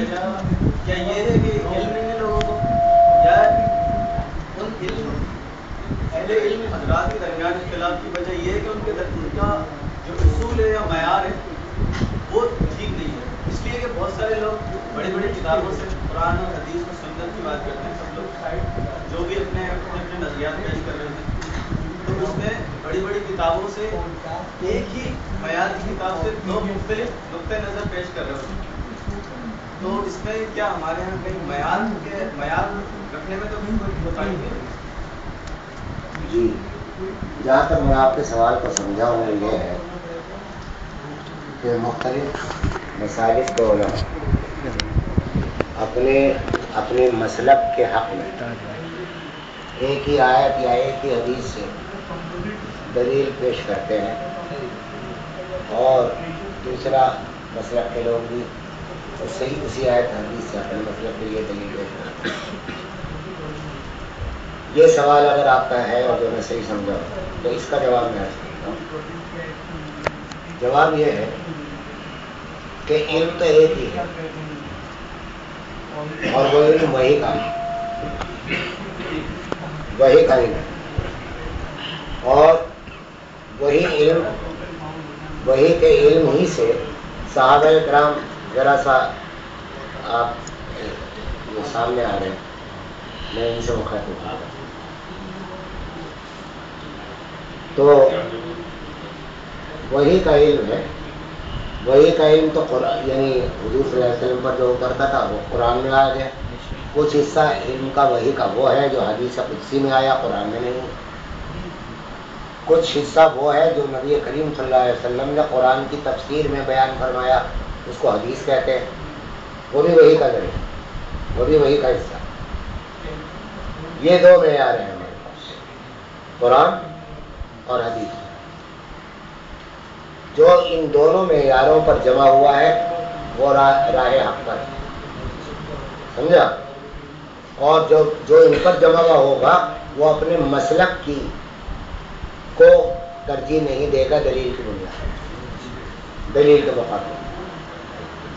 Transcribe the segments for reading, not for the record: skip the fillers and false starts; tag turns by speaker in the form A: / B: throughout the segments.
A: وجہ کیا یہ ہے کہ علم نہیں ہے لوگوں کو، یا ان اہل علم حضرات کے درمیان اختلاف کی وجہ یہ ہے کہ ان کا جو اصول ہے یا معیار ہے وہ ٹھیک نہیں ہے؟ اس لیے کہ بہت سارے لوگ بڑی بڑی کتابوں سے قرآن اور حدیث اور سنت کی بات کرتے ہیں، سب لوگ جو بھی اپنے نظریات پیش کر رہے ہیں، تو اس میں بڑی بڑی کتابوں سے ایک ہی معیار کی کتاب سے دو مختلف نقطۂ نظر پیش کر رہے ہوتے ہیں، تو اس میں کیا ہمارے یہاں کہیں معیار رکھنے میں تو کوئی کوتاہی نہیں ہے؟
B: جی، جہاں تک میں آپ کے سوال کو سمجھا ہوں یہ ہے کہ مختلف مسالک کو اپنے مسلک کے حق میں ایک ہی آیت یا ایک ہی حدیث سے دلیل پیش کرتے ہیں، اور دوسرا مسلک کے لوگ بھی اسی آیت حدیث سے اپنے مسلک کے لیے دلیل پیش کرتے ہیں۔ یہ سوال اگر آپ کا ہے اور جو میں صحیح سمجھا تو اس کا جواب میں عرض کرتا ہوں۔ جواب یہ ہے کہ علم تو ایک ہی ہے، اور وہ علم وہی کا علم ہے، اور وہی علم، وہی کے علم ہی سے صحابہ کرام، ذرا سا آپ جو سامنے آ رہے ہیں میں ان سے مخاطب ہوں، تو وہی کا علم ہے، وہی کا علم تو قرآن، یعنی حضور صلی اللہ علیہ وسلم پر جو اترتا تھا وہ قرآن میں آ گیا۔ کچھ حصہ علم کا وہی کا وہ ہے جو حدیث قدسی میں آیا، قرآن میں نہیں۔ کچھ حصہ وہ ہے جو نبی کریم صلی اللہ علیہ وسلم نے قرآن کی تفسیر میں بیان فرمایا، اس کو حدیث کہتے ہیں، وہ بھی وہی کا ذریعہ، وہ بھی وہی کا حصہ۔ یہ دو معیار ہیں ہمارے پاس، قرآن اور حدیث۔ جو ان دونوں معیاروں پر جمع ہوا ہے وہ راہ حق پر ہے، سمجھا؟ اور جو ان پر جمع ہوا ہوگا وہ اپنے مسلک کو ترجیح نہیں دے گا دلیل کی بنیاد، دلیل کے مقابلے۔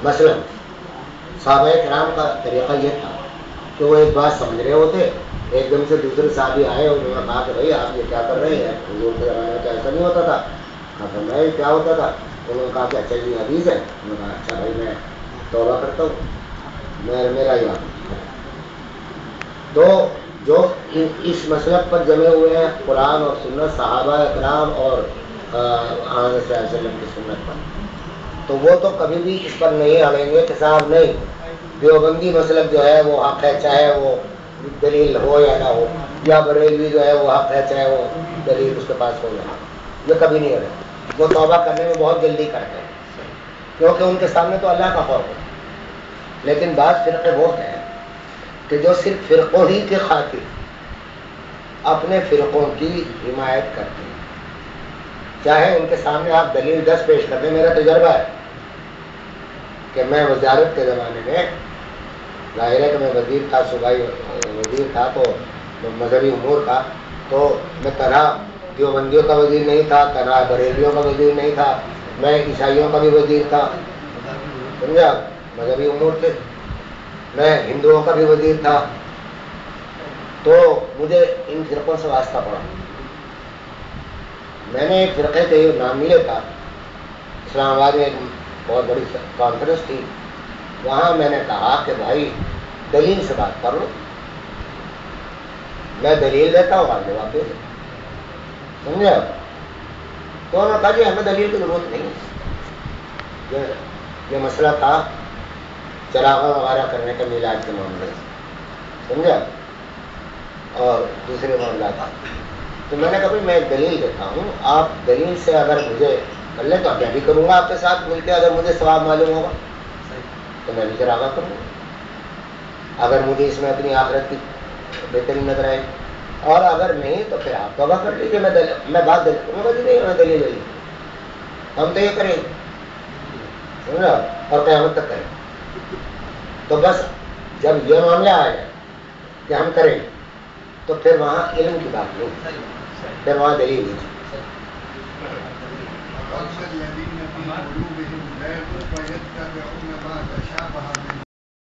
B: مثلا صحابہ کرام کا طریقہ یہ تھا کہ وہ ایک بات سمجھ رہے ہوتے، ایک دم سے دوسرے صحابی آئے اور انہوں نے کہا کہ بھائی آپ یہ کیا کر رہے ہیں، حضور کے زمانے میں تو ایسا نہیں ہوتا تھا۔ کہا میں کیا ہوتا تھا؟ انہوں نے کہا کہ اچھا جی حدیث ہے۔ انہوں نے کہا اچھا بھائی میں توبہ کرتا ہوں، میرا یاد۔ تو جو اس مسلک پر جمے ہوئے ہیں قرآن اور سنت، صحابہ کرام اور آن صلی اللہ علیہ وسلم کی سنت پر، تو وہ تو کبھی بھی اس پر نہیں اڑیں گے کہ صاحب نہیں، دیوبندی مسلک جو ہے وہ حق ہے، چاہے وہ دلیل ہو یا نہ ہو، یا بریلوی جو ہے وہ حق ہے چاہے وہ دلیل اس کے پاس ہو یا نہ ہو، یہ کبھی نہیں اڑے۔ وہ توبہ کرنے میں بہت جلدی کرتے ہیں کیونکہ ان کے سامنے تو اللہ کا خوف ہے۔ لیکن بعض فرقے وہ ہیں کہ جو صرف فرقوں ہی کے خاطر اپنے فرقوں کی حمایت کرتے ہیں، چاہے ان کے سامنے آپ دلیل 10 پیش کر دیں۔ میرا تجربہ ہے کہ میں وزارت کے زمانے میں، ظاہر ہے کہ میں وزیر تھا، صوبائی وزیر تھا، تو مذہبی امور کا، تو میں تنہا دیوبندیوں کا وزیر نہیں تھا، تنہا بریلیوں کا وزیر نہیں تھا، میں عیسائیوں کا بھی وزیر تھا، سمجھا؟ مذہبی امور تھے، میں ہندوؤں کا بھی وزیر تھا۔ تو مجھے ان فرقوں سے واسطہ پڑا۔ میں نے ایک فرقے کے نام نہیں لیتا، اسلام آباد میں ایک بہت بڑی کانفرنس تھی، وہاں میں نے کہا کہ بھائی دلیل سے بات کر لو، میں دلیل دیتا ہوں، آپ جواب دے دیں، سمجھے؟ تو انہوں نے کہا جی ہمیں دلیل کی ضرورت نہیں ہے۔ یہ مسئلہ تھا چراغاں وغیرہ کرنے کے میلاد کے معاملے سے، سمجھا؟ اور دوسرے معاملات۔ تو میں نے کہا میں دلیل دیتا ہوں، آپ دلیل سے اگر مجھے کر لیں تو میں بھی کروں گا آپ کے ساتھ مل کے، اگر مجھے ثواب معلوم ہوگا تو میں بھی چراغاں کروں گا، اگر مجھے اس میں اپنی آخرت کی بہتری نظر آئے، اور اگر نہیں تو پھر آپ توبہ کر لیجیے، میں بات دلیل کروں گا جی نہیں میں دلیل دلیل ہم تو یہ کریں گے، سمجھا؟ اور قیامت تک کریں گے۔ تو بس جب یہ معاملہ آ جائے کہ ہم کریں گے تو پھر وہاں علم کی بات نہیں، پھر وہاں دلیل نہیں۔